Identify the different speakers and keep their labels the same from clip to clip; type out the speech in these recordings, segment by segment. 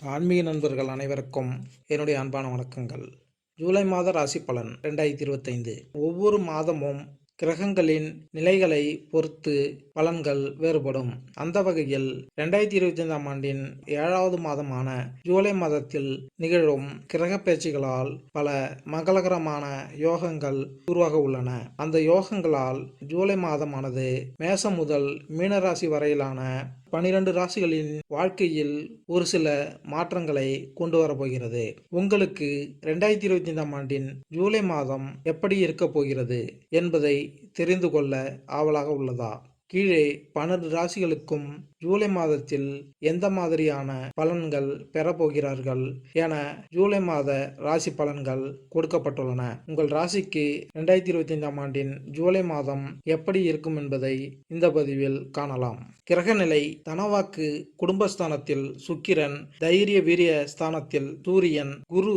Speaker 1: ஆன்மீக நண்பர்கள் அனைவருக்கும் என்னுடைய அன்பான வணக்கங்கள். ஜூலை மாத ராசி பலன் 2025. ஒவ்வொரு மாதமும் கிரகங்களின் நிலைகளை பொறுத்து பலன்கள் வேறுபடும். அந்த வகையில் 2025ஆம் ஆண்டின் 7வது மாதமான ஜூலை மாதத்தில் நிகழும் கிரக பயிற்சிகளால் பல மங்களகரமான யோகங்கள் உருவாக உள்ளன. அந்த யோகங்களால் ஜூலை மாதமானது மேசம் முதல் மீனராசி வரையிலான 12 ராசிகளின் வாழ்க்கையில் ஒரு சில மாற்றங்களை கொண்டு வரப்போகிறது. உங்களுக்கு 2025ஆம் ஆண்டின் ஜூலை மாதம் எப்படி இருக்க போகிறது என்பதை தெரிந்து கொள்ள ஆவலாக உள்ளதா? கீழே 12 ராசிகளுக்கும் ஜூலை மாதத்தில் எந்த மாதிரியான பலன்கள் பெறப்போகிறார்கள் என ஜூலை மாத ராசி பலன்கள் கொடுக்கப்பட்டுள்ளன. உங்கள் ராசிக்கு 2025ஆம் ஆண்டின் ஜூலை மாதம் எப்படி இருக்கும் என்பதை இந்த பதிவில் காணலாம். கிரகநிலை: தனவாக்கு குடும்பஸ்தானத்தில் சுக்கிரன், தைரிய வீரிய ஸ்தானத்தில் சூரியன், குரு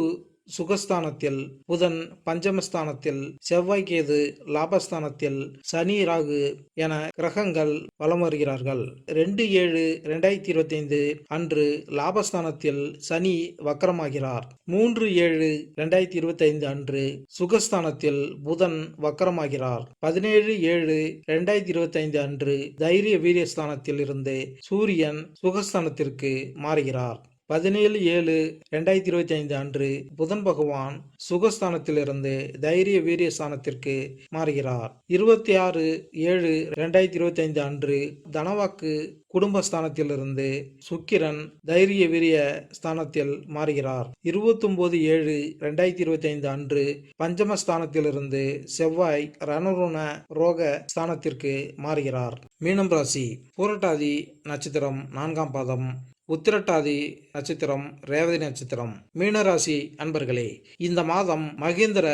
Speaker 1: சுகஸ்தானத்தில், புதன் பஞ்சமஸ்தானத்தில், செவ்வாய் கேது லாபஸ்தானத்தில், சனி ராகு என கிரகங்கள் வலம் வருகிறார்கள். 2/7/2025 அன்று லாபஸ்தானத்தில் சனி வக்கரமாகிறார். 3/7/2025 அன்று சுகஸ்தானத்தில் புதன் வக்கரமாகிறார். 17/7/2025 அன்று தைரிய வீரியஸ்தானத்தில் இருந்து சூரியன் சுகஸ்தானத்திற்கு மாறுகிறார். 17/7/2025 அன்று புதன் பகவான் சுகஸ்தானத்திலிருந்து தைரிய வீரிய ஸ்தானத்திற்கு மாறுகிறார். 26/7/2025 அன்று தனவாக்கு குடும்பஸ்தானத்திலிருந்து சுக்கிரன் தைரிய வீரிய ஸ்தானத்தில் மாறுகிறார். 29/7/2025 அன்று பஞ்சமஸ்தானத்திலிருந்து செவ்வாய் ரணருண ரோக ஸ்தானத்திற்கு மாறுகிறார். மீனம் ராசி: பூரட்டாதி நட்சத்திரம் 4ஆம் பாதம், உத்திரட்டாதி நட்சத்திரம், ரேவதி நட்சத்திரம். மீனராசி அன்பர்களே, இந்த மாதம் மகேந்திர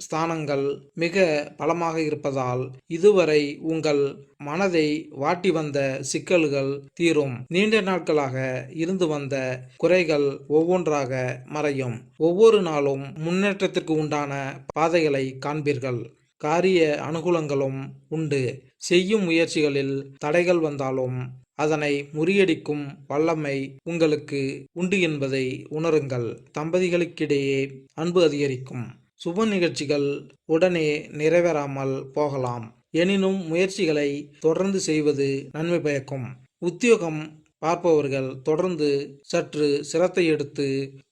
Speaker 1: ஸ்தானங்கள் மிக பலமாக இருப்பதால் இதுவரை உங்கள் மனதை வாட்டி வந்த சிக்கல்கள் தீரும். நீண்ட நாட்களாக இருந்து வந்த குறைகள் ஒவ்வொன்றாக மறையும். ஒவ்வொரு நாளும் முன்னேற்றத்திற்கு உண்டான பாதைகளை காண்பீர்கள். காரிய அனுகூலங்களும் உண்டு. செய்யும் முயற்சிகளில் தடைகள் வந்தாலும் அதனை முறியடிக்கும் வல்லமை உங்களுக்கு உண்டு என்பதை உணருங்கள். தம்பதிகளுக்கிடையே அன்பு அதிகரிக்கும். சுப நிகழ்ச்சிகள் உடனே நிறைவேறாமல் போகலாம். எனினும் முயற்சிகளை தொடர்ந்து செய்வது நன்மை பயக்கும். உத்தியோகம் பார்ப்பவர்கள் தொடர்ந்து சற்று சிரத்தை எடுத்து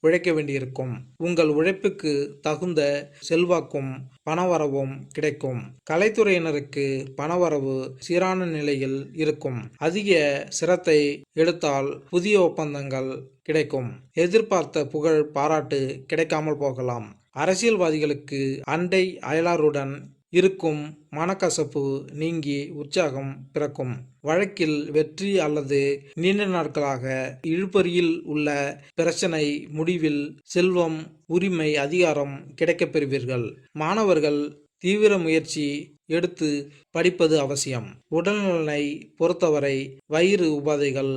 Speaker 1: உழைக்க வேண்டியிருக்கும். உங்கள் உழைப்புக்கு தகுந்த செல்வாக்கும் பணவரவும் கிடைக்கும். கலைத்துறையினருக்கு பணவரவு சீரான நிலையில் இருக்கும். அதிக சிரத்தை எடுத்தால் புதிய ஒப்பந்தங்கள் கிடைக்கும். எதிர்பார்த்த புகழ் பாராட்டு கிடைக்காமல் போகலாம். அரசியல்வாதிகளுக்கு அண்டை அயலாருடன் இருக்கும் மனக்கசப்பு நீங்கி உற்சாகம் பிறக்கும். வழக்கில் வெற்றி அல்லது நீண்ட நாட்களாக இழுபறியில் உள்ள பிரச்சனை முடிவில் செல்வம், உரிமை, அதிகாரம் கிடைக்கப் பெறுவீர்கள். மாணவர்கள் தீவிர முயற்சி எடுத்து படிப்பது அவசியம். உடல்நலனை பொறுத்தவரை வயிறு உபாதைகள்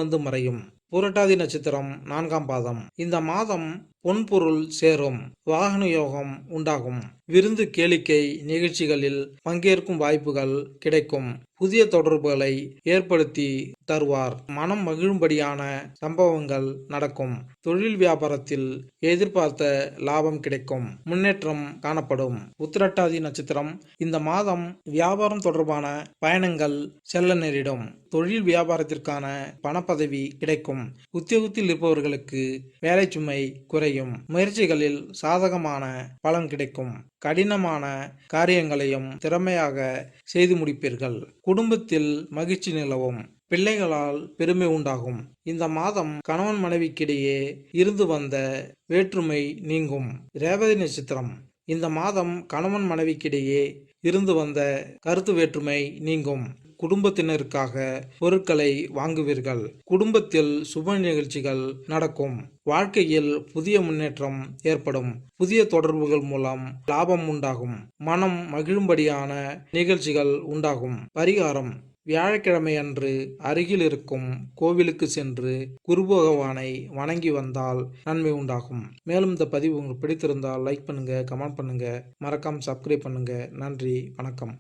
Speaker 1: வந்து மறையும். புரட்டாதி நட்சத்திரம் 4ஆம் பாதம். இந்த மாதம் பொன்பொருள் சேரும். வாகன யோகம் உண்டாகும். விருந்து கேளிக்கை நிகழ்ச்சிகளில் பங்கேற்கும் வாய்ப்புகள் கிடைக்கும். புதிய தொடர்புகளை ஏற்படுத்தி தருவார். மனம் மகிழும்படியான சம்பவங்கள் நடக்கும். தொழில் வியாபாரத்தில் எதிர்பார்த்த லாபம் கிடைக்கும். முன்னேற்றம் காணப்படும். உத்திரட்டாதி நட்சத்திரம். இந்த மாதம் வியாபாரம் தொடர்பான பயணங்கள் செல்ல நேரிடும். தொழில் வியாபாரத்திற்கான பணப்பதவி கிடைக்கும். உத்தியோகத்தில் இருப்பவர்களுக்கு வேலை சுமை குறையும். முயற்சிகளில் சாதகமான பலன் கிடைக்கும். கடினமான காரியங்களையும் திறமையாக செய்து முடிப்பீர்கள். குடும்பத்தில் மகிழ்ச்சி நிலவும். பிள்ளைகளால் பெருமை உண்டாகும். இந்த மாதம் கணவன் மனைவிக்கிடையே இருந்து வந்த வேற்றுமை நீங்கும். ரேவதி நட்சத்திரம். இந்த மாதம் கணவன் மனைவிக்கிடையே இருந்து வந்த கருத்து வேற்றுமை நீங்கும். குடும்பத்தினருக்காக பொருட்களை வாங்குவீர்கள். குடும்பத்தில் சுப நிகழ்ச்சிகள் நடக்கும். வாழ்க்கையில் புதிய முன்னேற்றம் ஏற்படும். புதிய தொடர்புகள் மூலம் லாபம் உண்டாகும். மனம் மகிழும்படியான நிகழ்ச்சிகள் உண்டாகும். பரிகாரம்: வியாழக்கிழமை அன்று அருகில் இருக்கும் கோவிலுக்கு சென்று குரு பகவானை வணங்கி வந்தால் நன்மை உண்டாகும். மேலும் இந்த பதிவு உங்களுக்கு பிடித்திருந்தால் லைக் பண்ணுங்க, கமெண்ட் பண்ணுங்க, மறக்காம சப்ஸ்கிரைப் பண்ணுங்க. நன்றி, வணக்கம்.